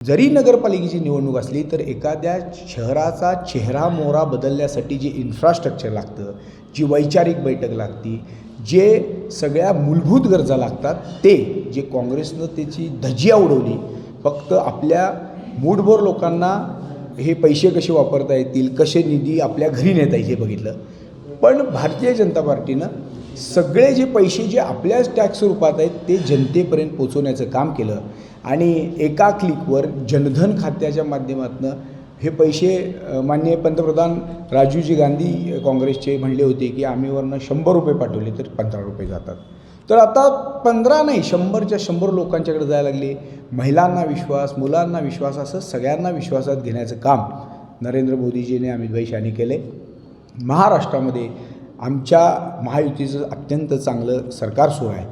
जरी नगरपालिकेची निवडणूक असली तर एखाद्या शहराचा चेहरा मोहरा बदलण्यासाठी जे इन्फ्रास्ट्रक्चर लागतं, जी वैचारिक बैठक लागती, जे सगळ्या मूलभूत गरजा लागतात, ते जे काँग्रेसनं त्याची धज्जिया उडवली, फक्त आपल्या मूठभर लोकांना हे पैसे कसे वापरता येतील, कसे निधी आपल्या घरी नेता येईल हे बघितलं. पण भारतीय जनता पार्टीनं सगळे जे पैसे जे आपल्याच टॅक्स रूपात आहेत ते जनतेपर्यंत पोचवण्याचं काम केलं आणि एका क्लिकवर जनधन खात्याच्या माध्यमातून हे पैसे माननीय पंतप्रधान राजीवजी गांधी काँग्रेसचे म्हणले होते की आम्ही वरनं 100 रुपये पाठवले तर 15 रुपये जातात. तर आता 15 नाही 100च्या 100 लोकांच्याकडे जायला लागले. महिलांना विश्वास, मुलांना विश्वास, असं सगळ्यांना विश्वासात घेण्याचं काम नरेंद्र मोदीजीने अमितभाई शाहनी केले. महाराष्ट्रामध्ये आमच्या महायुतीचं अत्यंत चांगलं सरकार सुरू आहे.